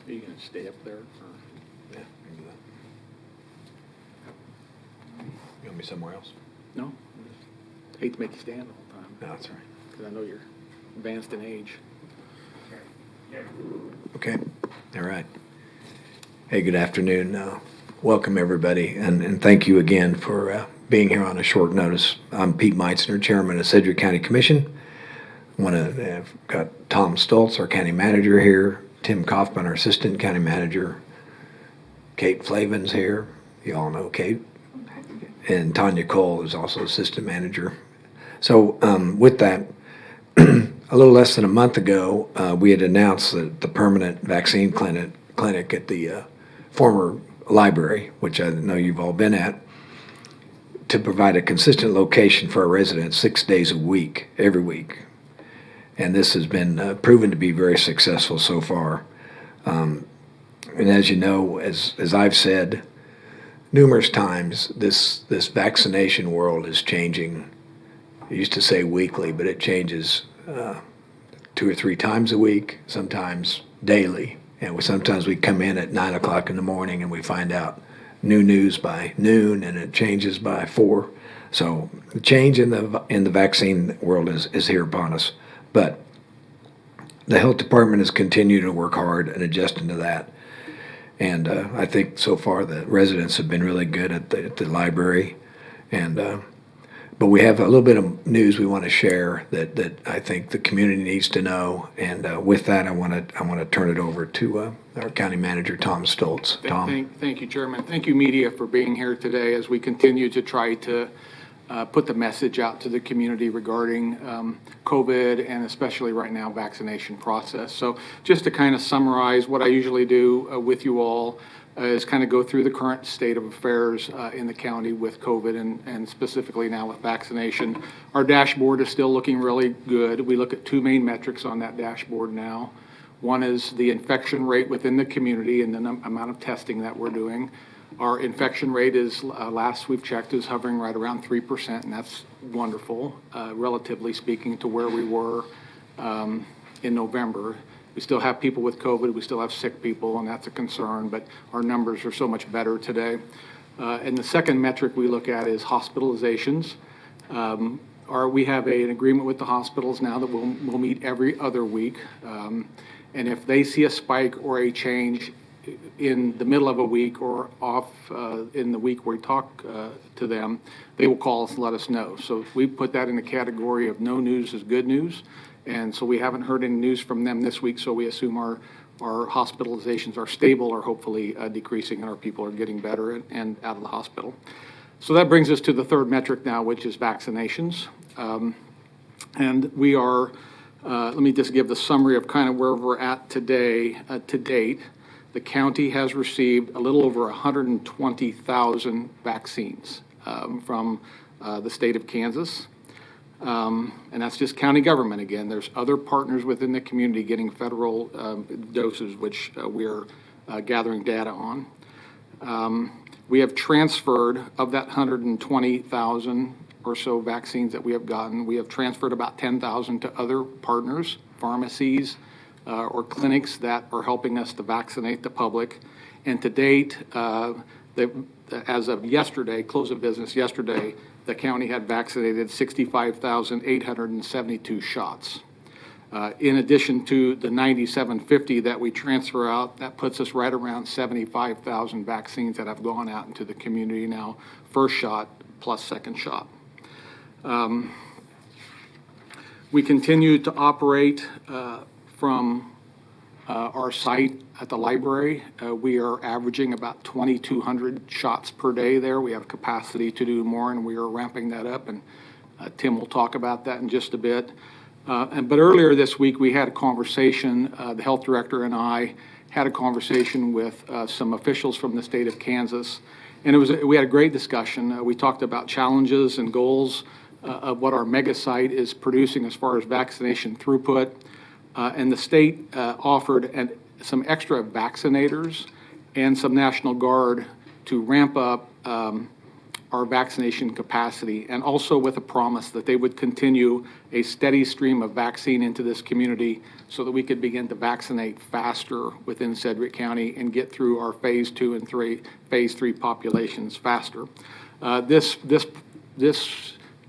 Are you going to stay up there? Or? Yeah, I can do that. You want me somewhere else? No. I hate to make you stand the whole time. No, that's all right. Because I know you're advanced in age. Okay, all right. Hey, good afternoon. Welcome, everybody, and thank you again for being here on a short notice. I'm Pete Meitzner, Chairman of Sedgwick County Commission. I've got Tom Stoltz, our County Manager here, Tim Kaufman, our Assistant County Manager, Kate Flavin's here. You all know Kate. And Tanya Cole is also Assistant Manager. So with that, a little less than a month ago, we had announced that the permanent vaccine clinic at the former library, which I know you've all been at, to provide a consistent location for our residents 6 days a week, every week. And this has been proven to be very successful so far. And as you know, as I've said numerous times, this vaccination world is changing. I used to say weekly, but it changes 2 or 3 times a week, sometimes daily. And sometimes we come in at 9 o'clock in the morning and we find out new news by noon, and it changes by 4. So the change in the vaccine world is here upon us. But the health department has continued to work hard and adjust into that. And I think so far the residents have been really good at the library. But we have a little bit of news we want to share that I think the community needs to know. And with that, I want to turn it over to our County Manager, Tom Stoltz. Tom. Thank you, Chairman. Thank you, media, for being here today as we continue to try to put the message out to the community regarding COVID and especially right now vaccination process. So just to kind of summarize what I usually do with you all is kind of go through the current state of affairs in the county with COVID and specifically now with vaccination. Our dashboard is still looking really good. We look at 2 main metrics on that dashboard now. One is the infection rate within the community and the amount of testing that we're doing. Our infection rate is, last we've checked, is hovering right around 3%, and that's wonderful, relatively speaking, to where we were in November. We still have people with COVID, we still have sick people, and that's a concern, but our numbers are so much better today. And the second metric we look at is hospitalizations. We have an agreement with the hospitals now that we'll meet every other week. And if they see a spike or a change in the middle of a week or off in the week where we talk to them, they will call us and let us know. So we put that in the category of no news is good news. And so we haven't heard any news from them this week, so we assume our hospitalizations are stable or hopefully decreasing and our people are getting better and out of the hospital. So that brings us to the third metric now, which is vaccinations. And we are, let me just give the summary of kind of where we're at today. To date, the county has received a little over 120,000 vaccines from the state of Kansas. And that's just county government again. There's other partners within the community getting federal doses, which we're gathering data on. We have transferred, of that 120,000 or so vaccines that we have gotten, we have transferred about 10,000 to other partners, pharmacies, or clinics that are helping us to vaccinate the public. And to date, as of yesterday, close of business yesterday, the county had vaccinated 65,872 shots. In addition to the 9,750 that we transfer out, that puts us right around 75,000 vaccines that have gone out into the community now, first shot plus second shot. We continue to operate from our site at the library. We are averaging about 2,200 shots per day there. We have capacity to do more, and we are ramping that up, and Tim will talk about that in just a bit. But earlier this week, we had a conversation, the health director and I had a conversation with some officials from the state of Kansas, and we had a great discussion. We talked about challenges and goals of what our mega site is producing as far as vaccination throughput. And the state offered some extra vaccinators and some National Guard to ramp up our vaccination capacity, and also with a promise that they would continue a steady stream of vaccine into this community so that we could begin to vaccinate faster within Sedgwick County and get through our phase 2 and phase 3 populations faster. This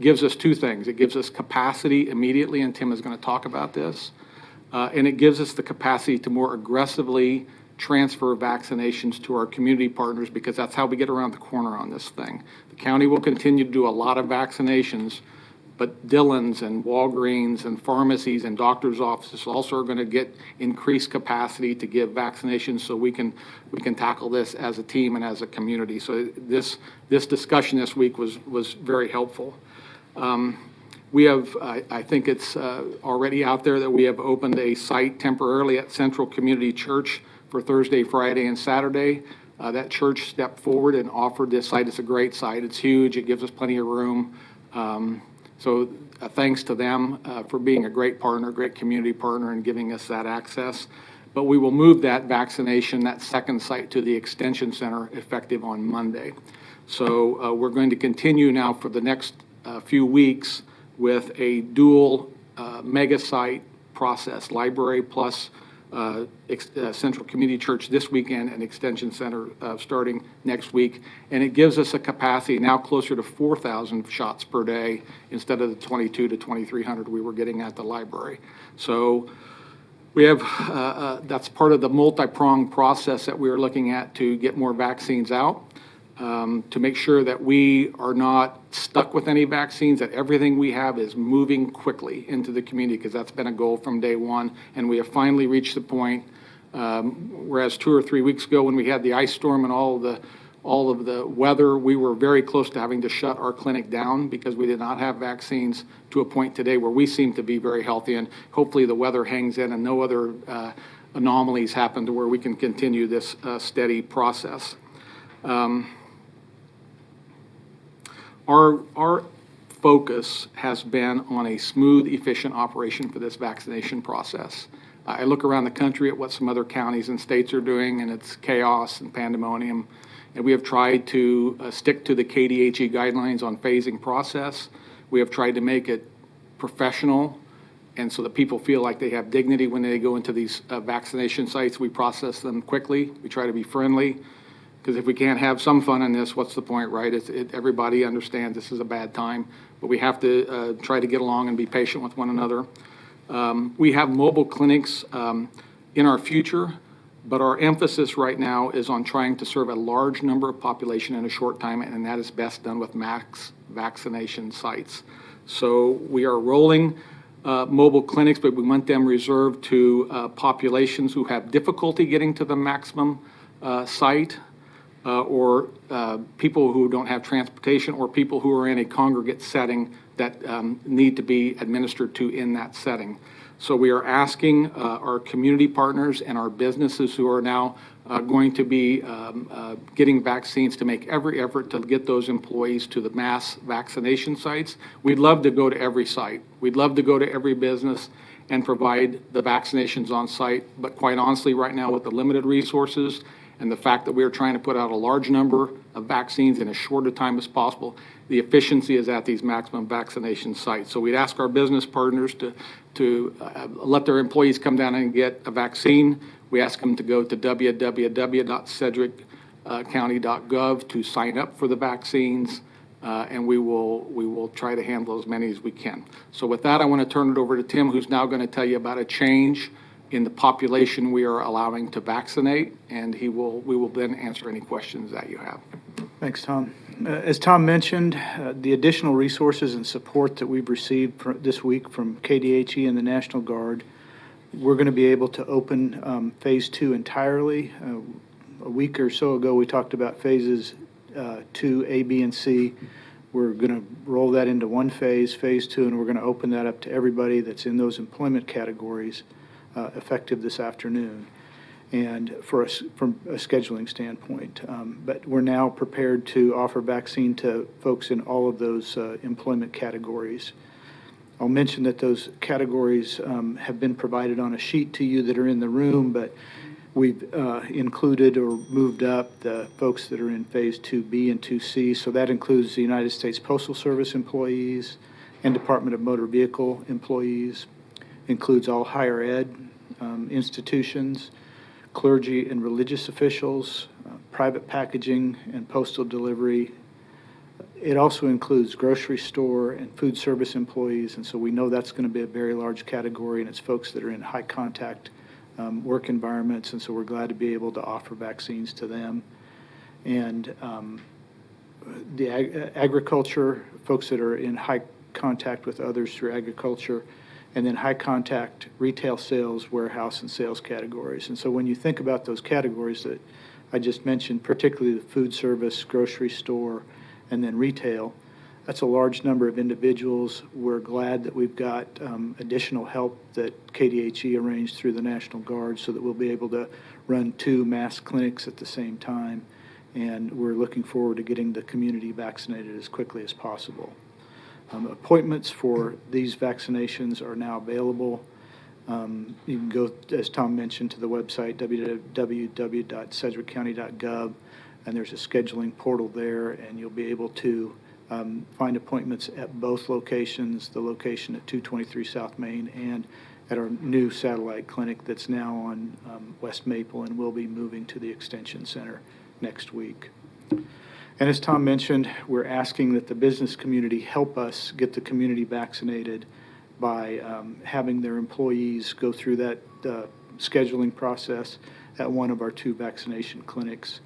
gives us two things. It gives us capacity immediately, and Tim is going to talk about this, and it gives us the capacity to more aggressively transfer vaccinations to our community partners, because that's how we get around the corner on this thing. The county will continue to do a lot of vaccinations, but Dillon's and Walgreens and pharmacies and doctors' offices also are going to get increased capacity to give vaccinations, so we can tackle this as a team and as a community. So this discussion this week was very helpful. We have, I think it's already out there that we have opened a site temporarily at Central Community Church for Thursday, Friday, and Saturday. That church stepped forward and offered this site. It's a great site. It's huge. It gives us plenty of room. So thanks to them for being a great partner, great community partner, and giving us that access. But we will move that vaccination, that second site, to the Extension Center effective on Monday. So we're going to continue now for the next few weeks with a dual mega site process, library plus Central Community Church this weekend and Extension Center starting next week. And it gives us a capacity now closer to 4,000 shots per day instead of the 2,200 to 2,300 we were getting at the library. So we have, that's part of the multi-pronged process that we are looking at to get more vaccines out. To make sure that we are not stuck with any vaccines, that everything we have is moving quickly into the community, because that's been a goal from day one. And we have finally reached the point, whereas 2 or 3 weeks ago when we had the ice storm and all of the weather, we were very close to having to shut our clinic down because we did not have vaccines, to a point today where we seem to be very healthy, and hopefully the weather hangs in and no other anomalies happen to where we can continue this steady process. Our focus has been on a smooth, efficient operation for this vaccination process. I look around the country at what some other counties and states are doing, and it's chaos and pandemonium. And we have tried to stick to the KDHE guidelines on phasing process. We have tried to make it professional, and so that people feel like they have dignity when they go into these vaccination sites. We process them quickly. We try to be friendly. Because if we can't have some fun in this, what's the point, right? Everybody understands this is a bad time, but we have to try to get along and be patient with one another. We have mobile clinics in our future, but our emphasis right now is on trying to serve a large number of population in a short time, and that is best done with max vaccination sites. So we are rolling mobile clinics, but we want them reserved to populations who have difficulty getting to the maximum site, or people who don't have transportation, or people who are in a congregate setting that need to be administered to in that setting. So we are asking our community partners and our businesses who are now going to be getting vaccines to make every effort to get those employees to the mass vaccination sites. We'd love to go to every site. We'd love to go to every business and provide the vaccinations on site. But quite honestly, right now, with the limited resources and the fact that we are trying to put out a large number of vaccines in as short a time as possible, the efficiency is at these maximum vaccination sites. So we'd ask our business partners to let their employees come down and get a vaccine. We ask them to go to www.sedgwickcounty.gov to sign up for the vaccines, and we will try to handle as many as we can. So with that, I want to turn it over to Tim, who's now going to tell you about a change in the population we are allowing to vaccinate, and we will then answer any questions that you have. Thanks, Tom. As Tom mentioned, the additional resources and support that we've received this week from KDHE and the National Guard, we're going to be able to open phase 2 entirely. A week or so ago, we talked about phases 2, A, B, and C. We're going to roll that into one phase, phase 2, and we're going to open that up to everybody that's in those employment categories effective this afternoon, and from a scheduling standpoint. But we're now prepared to offer vaccine to folks in all of those employment categories. I'll mention that those categories have been provided on a sheet to you that are in the room, but We've included or moved up the folks that are in Phase 2B and 2C, so that includes the United States Postal Service employees and Department of Motor Vehicle employees, includes all higher ed institutions, clergy and religious officials, private packaging and postal delivery. It also includes grocery store and food service employees, and so we know that's going to be a very large category, and it's folks that are in high contact work environments, and so we're glad to be able to offer vaccines to them. And the agriculture, folks that are in high contact with others through agriculture, and then high contact retail sales, warehouse, and sales categories. And so when you think about those categories that I just mentioned, particularly the food service, grocery store, and then retail, that's a large number of individuals. We're glad that we've got additional help that KDHE arranged through the National Guard so that we'll be able to run 2 mass clinics at the same time. And we're looking forward to getting the community vaccinated as quickly as possible. Appointments for these vaccinations are now available. You can go, as Tom mentioned, to the website, www.sedgwickcounty.gov, and there's a scheduling portal there, and you'll be able to find appointments at both locations, the location at 223 South Main and at our new satellite clinic that's now on West Maple and will be moving to the Extension Center next week. And as Tom mentioned, we're asking that the business community help us get the community vaccinated by having their employees go through that scheduling process at one of our 2 vaccination clinics.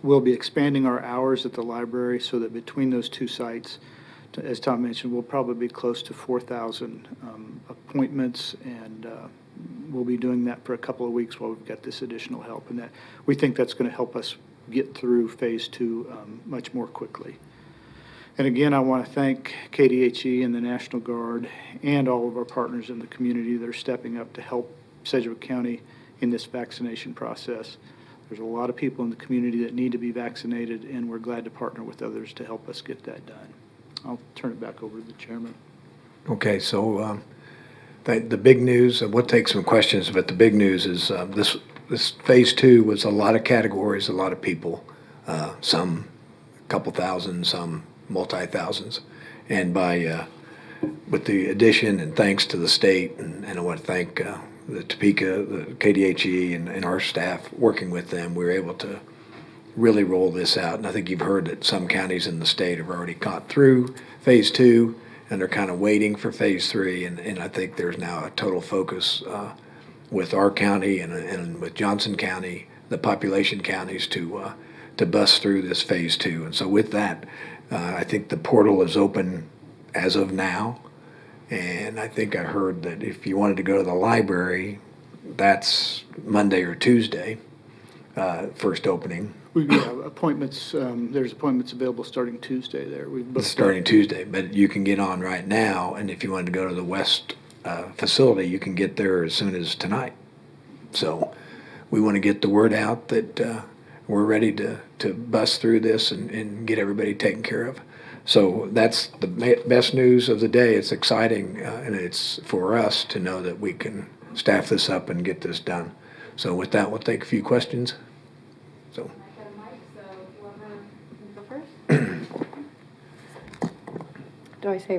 We'll be expanding our hours at the library so that between those 2 sites, as Tom mentioned, we'll probably be close to 4,000 appointments, and we'll be doing that for a couple of weeks while we've got this additional help. And that we think that's going to help us get through Phase 2 much more quickly. And again, I want to thank KDHE and the National Guard and all of our partners in the community that are stepping up to help Sedgwick County in this vaccination process. There's a lot of people in the community that need to be vaccinated, and we're glad to partner with others to help us get that done. I'll turn it back over to the chairman. Okay, so the big news, we'll take some questions, but the big news is this Phase 2 was a lot of categories, a lot of people, some a couple thousand, some multi-thousands. And with the addition and thanks to the state, and I want to thank the Topeka, the KDHE, and our staff working with them, we were able to really roll this out. And I think you've heard that some counties in the state have already got through Phase 2, and they're kind of waiting for Phase 3. And I think there's now a total focus with our county and with Johnson County, the population counties, to bust through this Phase 2. And so with that, I think the portal is open as of now. And I think I heard that if you wanted to go to the library, that's Monday or Tuesday, first opening. We have appointments, there's appointments available starting Tuesday there. We've booked Starting Tuesday, but you can get on right now, and if you wanted to go to the West facility, you can get there as soon as tonight. So we want to get the word out that we're ready to bust through this and get everybody taken care of. So that's the best news of the day. It's exciting, and it's for us to know that we can staff this up and get this done. So with that, we'll take a few questions. So. Do I say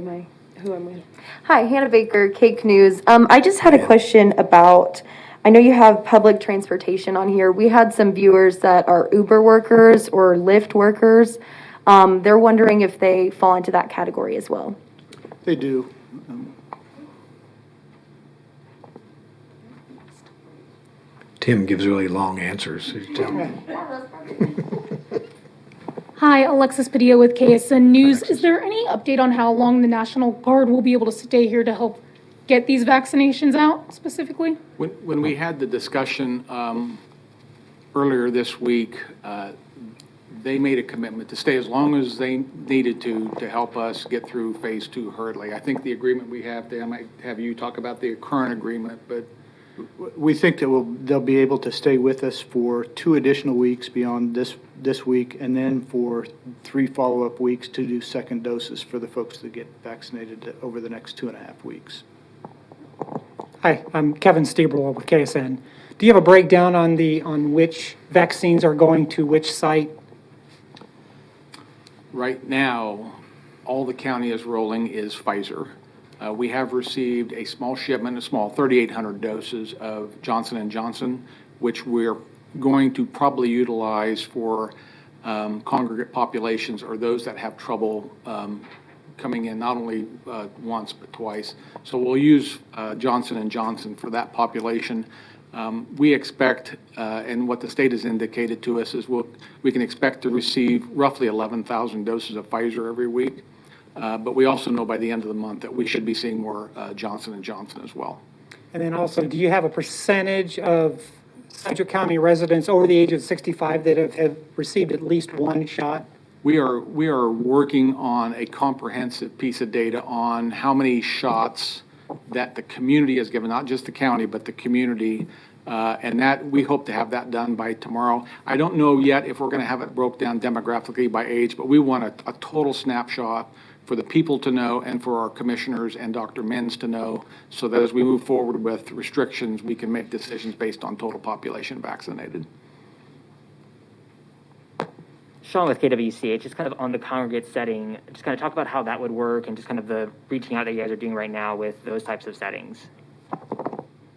who I'm with? Hi, Hannah Baker, Cake News. I just had a question about, I know you have public transportation on here. We had some viewers that are Uber workers or Lyft workers. They're wondering if they fall into that category as well. They do. Tim gives really long answers. Hi, Alexis Padilla with KSN News. Is there any update on how long the National Guard will be able to stay here to help get these vaccinations out specifically? When we had the discussion earlier this week, they made a commitment to stay as long as they needed to help us get through Phase 2 hurriedly. I think the agreement we have, I might have you talk about the current agreement, but we think that they'll be able to stay with us for 2 additional weeks beyond this week, and then for 3 follow-up weeks to do second doses for the folks that get vaccinated over the next 2.5 weeks. Hi, I'm Kevin Stieberl with KSN. Do you have a breakdown on which vaccines are going to which site? Right now, all the county is rolling is Pfizer. We have received a small shipment, 3,800 doses of Johnson & Johnson, which we're going to probably utilize for congregate populations or those that have trouble coming in not only once but twice. So we'll use Johnson & Johnson for that population. We expect, and what the state has indicated to us is we can expect to receive roughly 11,000 doses of Pfizer every week. But we also know by the end of the month that we should be seeing more Johnson & Johnson as well. And then also, do you have a percentage of Sedgwick County residents over the age of 65 that have received at least one shot? We are working on a comprehensive piece of data on how many shots that the community has given, not just the county, but the community. And that we hope to have that done by tomorrow. I don't know yet if we're going to have it broke down demographically by age, but we want a total snapshot for the people to know and for our commissioners and Dr. Menz to know, so that as we move forward with restrictions, we can make decisions based on total population vaccinated. Sean with KWCH, just kind of on the congregate setting, just kind of talk about how that would work and just kind of the reaching out that you guys are doing right now with those types of settings.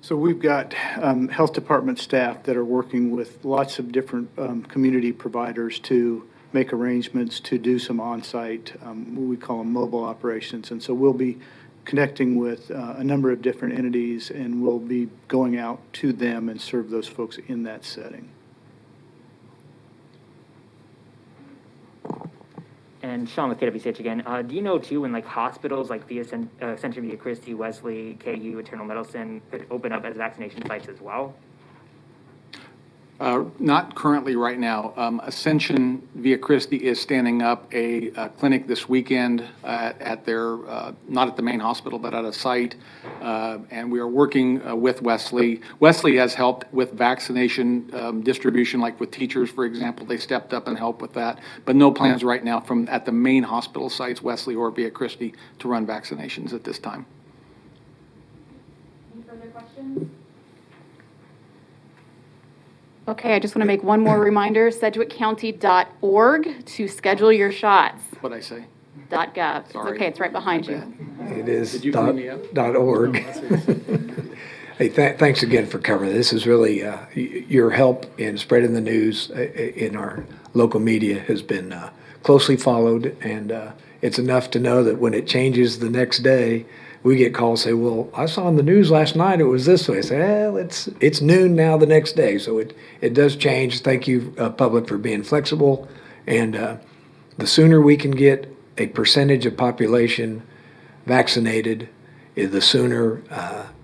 So we've got health department staff that are working with lots of different community providers to make arrangements to do some on-site, what we call them mobile operations. And so we'll be connecting with a number of different entities, and we'll be going out to them and serve those folks in that setting. And Sean with KWCH again, do you know too when like hospitals like Central Via Christi, Wesley, KU, Eternal Medicine could open up as vaccination sites as well? Not currently right now. Ascension Via Christi is standing up a clinic this weekend at their, not at the main hospital, but at a site. And we are working with Wesley. Wesley has helped with vaccination distribution, like with teachers, for example. They stepped up and helped with that. But no plans right now at the main hospital sites, Wesley or Via Christi, to run vaccinations at this time. Any further questions? Okay, I just want to make one more reminder, sedgwickcounty.org to schedule your shots. What'd I say? .gov. It's Sorry. okay, it's right behind you. It is Did you clean me up? .org. Hey, thanks again for covering this. Is really your help in spreading the news in our local media has been closely followed, and it's enough to know that when it changes the next day, we get calls say, well, I saw on the news last night it was this way. I say, well, it's noon now the next day. So it does change. Thank you, public, for being flexible. And the sooner we can get a percentage of population vaccinated, the sooner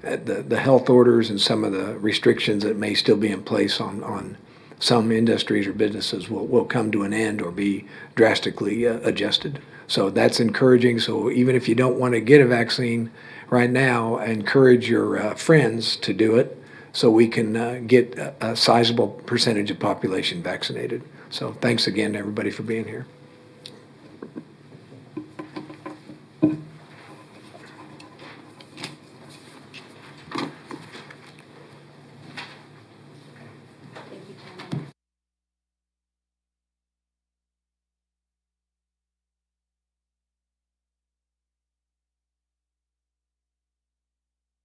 the health orders and some of the restrictions that may still be in place on some industries or businesses will come to an end or be drastically adjusted. So that's encouraging. So even if you don't want to get a vaccine right now, encourage your friends to do it so we can get a sizable percentage of population vaccinated. So thanks again to everybody for being here.